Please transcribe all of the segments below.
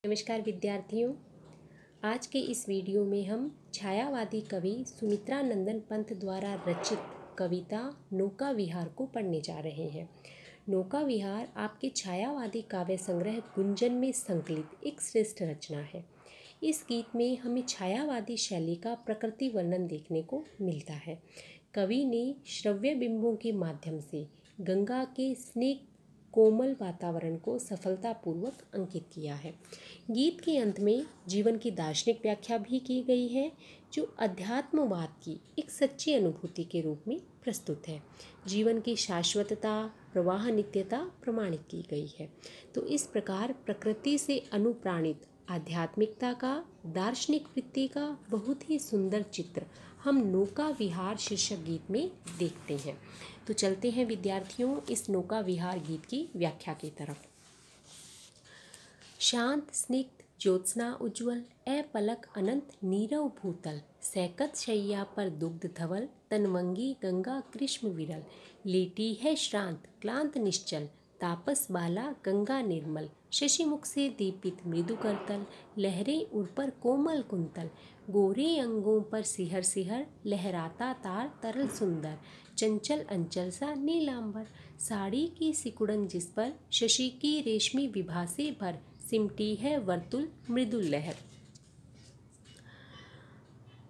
नमस्कार विद्यार्थियों, आज के इस वीडियो में हम छायावादी कवि सुमित्रा नंदन पंत द्वारा रचित कविता नौका विहार को पढ़ने जा रहे हैं। नौका विहार आपके छायावादी काव्य संग्रह गुंजन में संकलित एक श्रेष्ठ रचना है। इस गीत में हमें छायावादी शैली का प्रकृति वर्णन देखने को मिलता है। कवि ने श्रव्य बिंबों के माध्यम से गंगा के स्निग्ध कोमल वातावरण को सफलतापूर्वक अंकित किया है। गीत के अंत में जीवन की दार्शनिक व्याख्या भी की गई है, जो अध्यात्मवाद की एक सच्ची अनुभूति के रूप में प्रस्तुत है। जीवन की शाश्वतता, प्रवाह नित्यता प्रमाणित की गई है। तो इस प्रकार प्रकृति से अनुप्राणित आध्यात्मिकता का, दार्शनिक वृत्ति का बहुत ही सुंदर चित्र हम नौका विहार शीर्षक गीत में देखते हैं। तो चलते हैं विद्यार्थियों इस नौका विहार गीत की व्याख्या की तरफ। शांत स्निग्ध ज्योत्सना उज्ज्वल, अपलक अनंत नीरव भूतल, सैकत शैया पर दुग्ध धवल, तनवंगी गंगा कृष्ण विरल, लेटी है श्रांत क्लांत निश्चल, तापस बाला गंगा निर्मल, शशिमुख से दीपित मृदु करतल, लहरें उर पर कोमल कुंतल, गोरे अंगों पर सिहर सिहर, लहराता तार तरल सुंदर, चंचल अंचल सा नीलांबर, साड़ी की सिकुड़न जिस पर शशि की रेशमी विभा से भर, सिमटी है वर्तुल मृदुल लहर।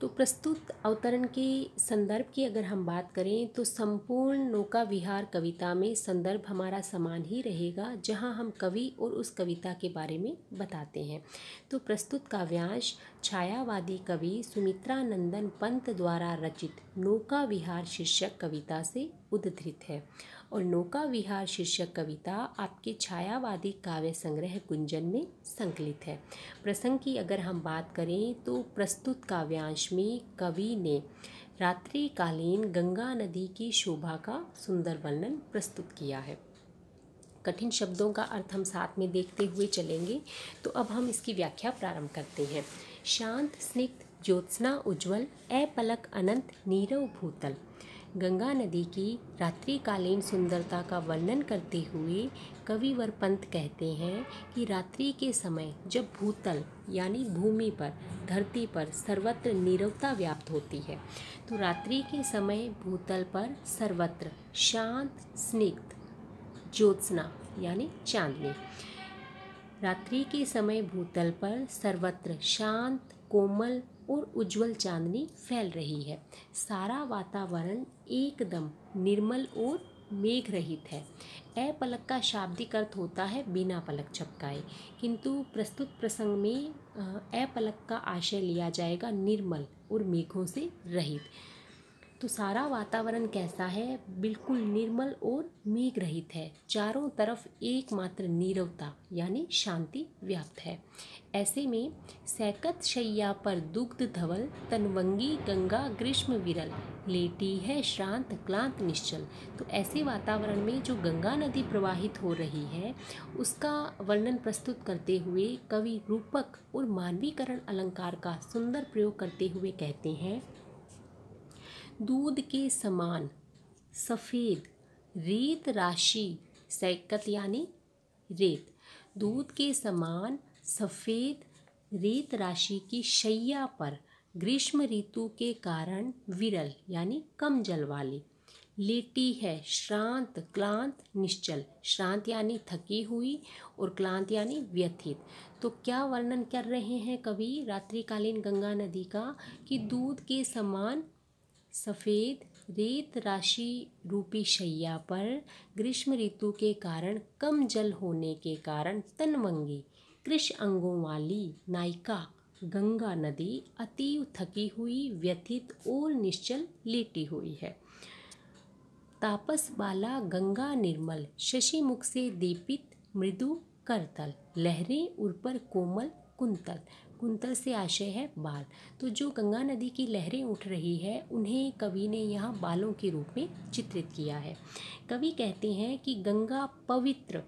तो प्रस्तुत अवतरण के संदर्भ की अगर हम बात करें तो संपूर्ण नौका विहार कविता में संदर्भ हमारा समान ही रहेगा, जहां हम कवि और उस कविता के बारे में बताते हैं। तो प्रस्तुत काव्यांश छायावादी कवि सुमित्रा नंदन पंत द्वारा रचित नौका विहार शीर्षक कविता से उद्धृत है और नौका विहार शीर्षक कविता आपके छायावादी काव्य संग्रह गुंजन में संकलित है। प्रसंग की अगर हम बात करें तो प्रस्तुत काव्यांश में कवि ने रात्रिकालीन गंगा नदी की शोभा का सुंदर वर्णन प्रस्तुत किया है। कठिन शब्दों का अर्थ हम साथ में देखते हुए चलेंगे। तो अब हम इसकी व्याख्या प्रारंभ करते हैं। शांत स्निग्ध ज्योत्सना उज्ज्वल, अपलक अनंत नीरव भूतल। गंगा नदी की रात्रिकालीन सुंदरता का वर्णन करते हुए कविवर पंत कहते हैं कि रात्रि के समय जब भूतल यानी भूमि पर, धरती पर सर्वत्र नीरवता व्याप्त होती है, तो रात्रि के समय भूतल पर सर्वत्र शांत स्निग्ध ज्योत्सना यानी चांदनी, रात्रि के समय भूतल पर सर्वत्र शांत कोमल और उज्जवल चांदनी फैल रही है। सारा वातावरण एकदम निर्मल और मेघ रहित है। अपलक का शाब्दिक अर्थ होता है बिना पलक झपकाए, किंतु प्रस्तुत प्रसंग में अपलक का आशय लिया जाएगा निर्मल और मेघों से रहित। तो सारा वातावरण कैसा है? बिल्कुल निर्मल और मेघ रहित है। चारों तरफ एकमात्र नीरवता यानी शांति व्याप्त है। ऐसे में सैकत शैया पर दुग्ध धवल, तनवंगी गंगा ग्रीष्म विरल, लेटी है श्रांत क्लांत निश्चल। तो ऐसे वातावरण में जो गंगा नदी प्रवाहित हो रही है उसका वर्णन प्रस्तुत करते हुए कवि रूपक और मानवीकरण अलंकार का सुंदर प्रयोग करते हुए कहते हैं, दूध के समान सफ़ेद रेत राशि, सैकत यानी रेत, दूध के समान सफ़ेद रेत राशि की शैया पर ग्रीष्म ऋतु के कारण विरल यानी कम जल वाली, लेटी है श्रांत क्लांत निश्चल, श्रांत यानी थकी हुई और क्लांत यानी व्यथित। तो क्या वर्णन कर रहे हैं कवि रात्रिकालीन गंगा नदी का कि दूध के समान सफ़ेद रेत राशि रूपी शैया पर ग्रीष्म ऋतु के कारण कम जल होने के कारण तनवंगी कृष्ण अंगों वाली नायिका गंगा नदी अतीव थकी हुई, व्यथित और निश्चल लेटी हुई है। तापस बाला गंगा निर्मल, शशिमुख से दीपित मृदु करतल, लहरें उर पर कोमल कुंतल। कुंतल से आशय है बाल। तो जो गंगा नदी की लहरें उठ रही है उन्हें कवि ने यहाँ बालों के रूप में चित्रित किया है। कवि कहते हैं कि गंगा पवित्र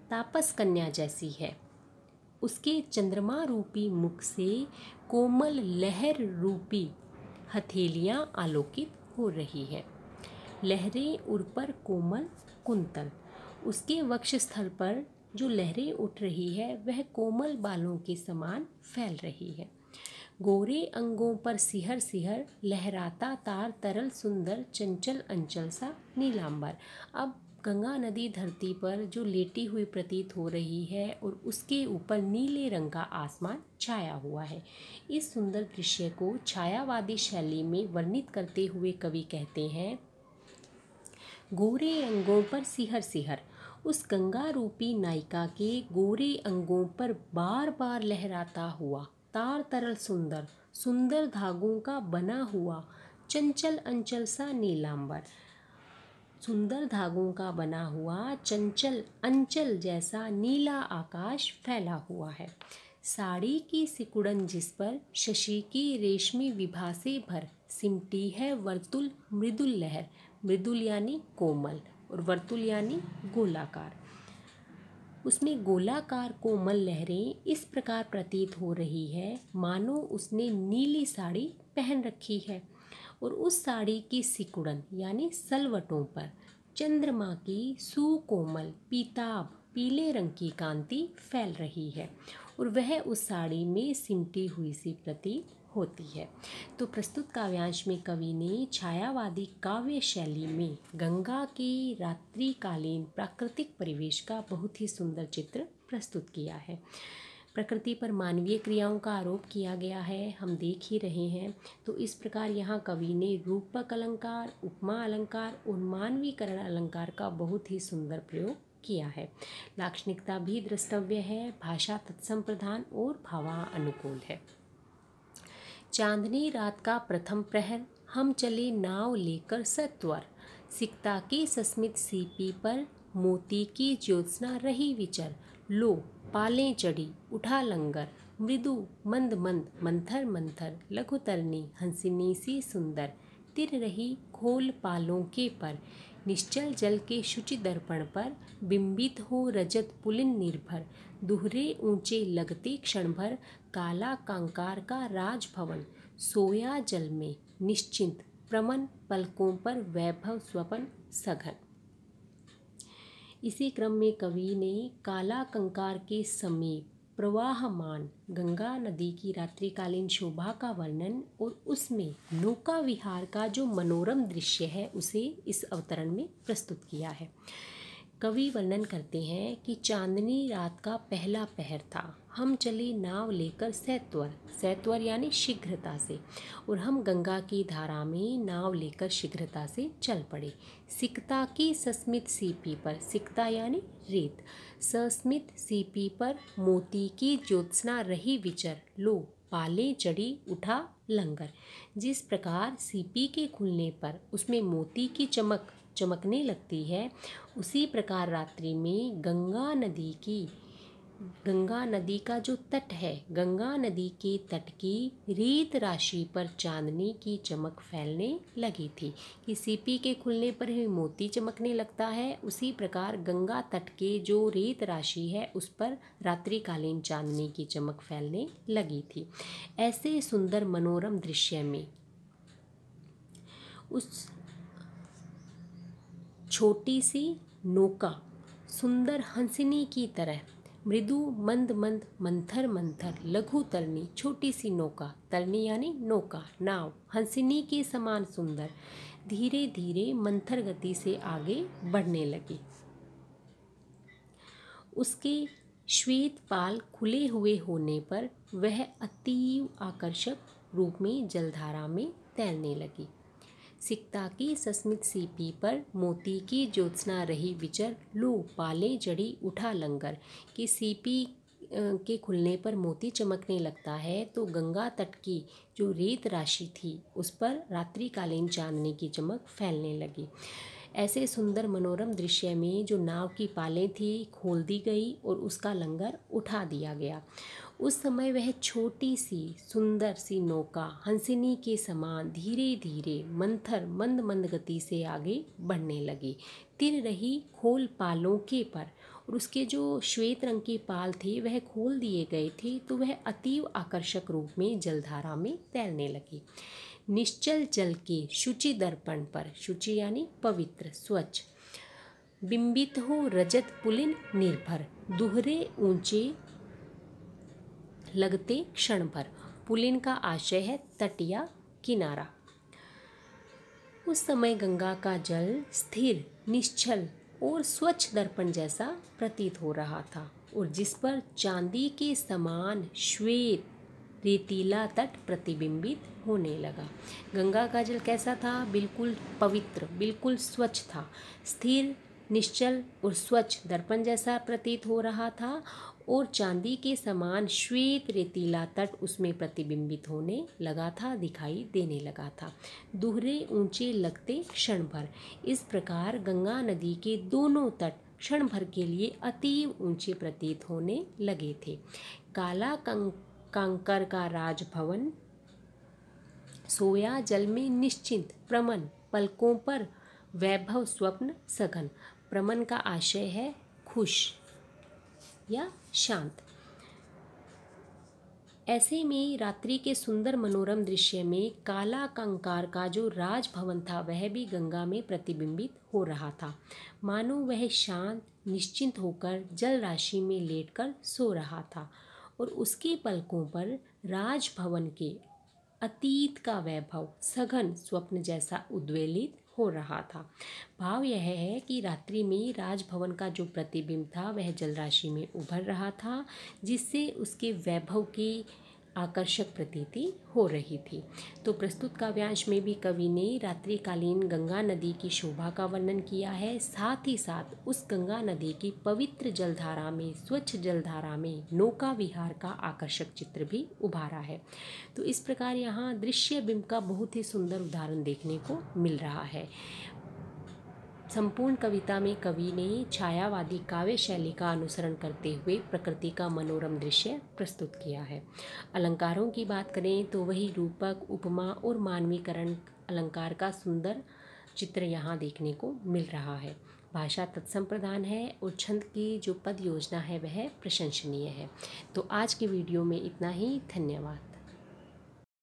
तापस कन्या जैसी है, उसके चंद्रमा रूपी मुख से कोमल लहर रूपी हथेलियाँ आलोकित हो रही है। लहरें उर पर कोमल कुंतल, उसके वक्षस्थल पर जो लहरें उठ रही है वह कोमल बालों के समान फैल रही है। गोरे अंगों पर सिहर सिहर लहराता तार तरल सुंदर चंचल अंचल सा नीलांबर। अब गंगा नदी धरती पर जो लेटी हुई प्रतीत हो रही है और उसके ऊपर नीले रंग का आसमान छाया हुआ है। इस सुंदर दृश्य को छायावादी शैली में वर्णित करते हुए कवि कहते हैं, गोरे अंगों पर सिहर सिहर। उस गंगा रूपी नायिका के गोरे अंगों पर बार बार लहराता हुआ तार तरल सुंदर सुंदर धागों का बना हुआ चंचल अंचल सा नीलांबर। सुंदर धागों का बना हुआ चंचल अंचल जैसा नीला आकाश फैला हुआ है। साड़ी की सिकुड़न जिस पर शशि की रेशमी विभा से भर सिमटी है वर्तुल मृदुल लहर। मृदुल यानी कोमल और वर्तुल यानी गोलाकार। उसमें गोलाकार कोमल लहरें इस प्रकार प्रतीत हो रही है मानो उसने नीली साड़ी पहन रखी है और उस साड़ी की सिकुड़न यानी सलवटों पर चंद्रमा की सुकोमल पीताभ पीले रंग की कांति फैल रही है और वह उस साड़ी में सिमटी हुई सी प्रतीत होती है। तो प्रस्तुत काव्यांश में कवि ने छायावादी काव्य शैली में गंगा के रात्रिकालीन प्राकृतिक परिवेश का बहुत ही सुंदर चित्र प्रस्तुत किया है। प्रकृति पर मानवीय क्रियाओं का आरोप किया गया है, हम देख ही रहे हैं। तो इस प्रकार यहाँ कवि ने रूपक अलंकार, उपमा अलंकार और मानवीकरण अलंकार का बहुत ही सुंदर प्रयोग किया है। लाक्षणिकता भी द्रष्टव्य है, भाषा तत्सम प्रधान और भावानुकूल है। चांदनी रात का प्रथम प्रहर, हम चले नाव लेकर सत्वर। सिकता की सस्मित सीपी पर मोती की ज्योत्सना रही विचर। लो पालें चढ़ी उठा लंगर, मृदु मंद मंद मंथर मंथर लघुतरनी हंसिनी सी सुंदर। तिर रही खोल पालों के पर, निश्चल जल के शुचि दर्पण पर बिंबित हो रजत पुलिन निर्भर। दुहरे ऊंचे लगते क्षण भर, काला कांकार का राजभवन। सोया जल में निश्चिंत प्रमन, पलकों पर वैभव स्वपन सघन। इसी क्रम में कवि ने काला कंकार के समीप प्रवाहमान गंगा नदी की रात्रिकालीन शोभा का वर्णन और उसमें नौका विहार का जो मनोरम दृश्य है उसे इस अवतरण में प्रस्तुत किया है। कवि वर्णन करते हैं कि चांदनी रात का पहला पहर था, हम चले नाव लेकर सैत्वर। सैत्वर यानी शीघ्रता से, और हम गंगा की धारा में नाव लेकर शीघ्रता से चल पड़े। सिकता की सस्मित सीपी पर, सिकता यानी रेत, सस्मित सीपी पर मोती की ज्योत्सना रही विचर। लो पाले चढ़ी उठा लंगर। जिस प्रकार सीपी के खुलने पर उसमें मोती की चमक चमकने लगती है, उसी प्रकार रात्रि में गंगा नदी का जो तट है, गंगा नदी के तट की रेत राशि पर चांदनी की चमक फैलने लगी थी। कि सीपी के खुलने पर ही मोती चमकने लगता है, उसी प्रकार गंगा तट के जो रेत राशि है उस पर रात्रिकालीन चांदनी की चमक फैलने लगी थी। ऐसे सुंदर मनोरम दृश्य में उस छोटी सी नौका सुंदर हंसिनी की तरह, मृदु मंद मंद मंथर मंथर लघु तरनी, छोटी सी नौका, तरनी यानी नौका नाव, हंसिनी के समान सुंदर, धीरे धीरे मंथर गति से आगे बढ़ने लगी। उसके श्वेत पाल खुले हुए होने पर वह अतीव आकर्षक रूप में जलधारा में तैरने लगी। सिकता की सस्मित सीपी पर मोती की ज्योत्सना रही विचर। लो पाले जड़ी उठा लंगर। कि सीपी के खुलने पर मोती चमकने लगता है तो गंगा तट की जो रेत राशि थी उस पर रात्रिकालीन चांदनी की चमक फैलने लगी। ऐसे सुंदर मनोरम दृश्य में जो नाव की पालें थी खोल दी गई और उसका लंगर उठा दिया गया। उस समय वह छोटी सी सुंदर सी नौका हंसिनी के समान धीरे धीरे मंथर मंद मंद गति से आगे बढ़ने लगी। तिर रही खोल पालों के पर, और उसके जो श्वेत रंग के पाल थे वह खोल दिए गए थे तो वह अतीव आकर्षक रूप में जलधारा में तैरने लगी। निश्चल जल के शुचि दर्पण पर, शुचि यानी पवित्र स्वच्छ, बिंबित हो रजत पुलिन निर्भर, दुहरे ऊंचे लगते क्षण भर। पुलिन का आशय है तट या किनारा। उस समय गंगा का जल स्थिर, निश्चल और स्वच्छ दर्पण जैसा प्रतीत हो रहा था, और जिस पर चांदी के समान श्वेत रेतीला तट प्रतिबिंबित होने लगा। गंगा का जल कैसा था? बिल्कुल पवित्र, बिल्कुल स्वच्छ था, स्थिर, निश्चल और स्वच्छ दर्पण जैसा प्रतीत हो रहा था, और चांदी के समान श्वेत रेतीला तट उसमें प्रतिबिंबित होने लगा था, दिखाई देने लगा था। दोहरे ऊंचे लगते क्षण भर। इस प्रकार गंगा नदी के दोनों तट क्षण भर के लिए अतीव ऊंचे प्रतीत होने लगे थे। काला कंकर का राजभवन सोया जल में निश्चिंत प्रमन, पलकों पर वैभव स्वप्न सघन। प्रमन का आशय है खुश या शांत। ऐसे में रात्रि के सुंदर मनोरम दृश्य में काला कंकार का जो राजभवन था वह भी गंगा में प्रतिबिंबित हो रहा था, मानो वह शांत निश्चिंत होकर जल राशि में लेटकर सो रहा था, और उसके पलकों पर राजभवन के अतीत का वैभव सघन स्वप्न जैसा उद्वेलित हो रहा था। भाव यह है कि रात्रि में राजभवन का जो प्रतिबिंब था वह जलराशि में उभर रहा था, जिससे उसके वैभव की आकर्षक प्रतीति हो रही थी। तो प्रस्तुत काव्यांश में भी कवि ने रात्रिकालीन गंगा नदी की शोभा का वर्णन किया है, साथ ही साथ उस गंगा नदी की पवित्र जलधारा में, स्वच्छ जलधारा में नौका विहार का आकर्षक चित्र भी उभारा है। तो इस प्रकार यहाँ दृश्य बिंब का बहुत ही सुंदर उदाहरण देखने को मिल रहा है। संपूर्ण कविता में कवि ने छायावादी काव्य शैली का अनुसरण करते हुए प्रकृति का मनोरम दृश्य प्रस्तुत किया है। अलंकारों की बात करें तो वही रूपक, उपमा और मानवीकरण अलंकार का सुंदर चित्र यहाँ देखने को मिल रहा है। भाषा तत्संप्रदान है और छंद की जो पद योजना है वह प्रशंसनीय है। तो आज के वीडियो में इतना ही। धन्यवाद।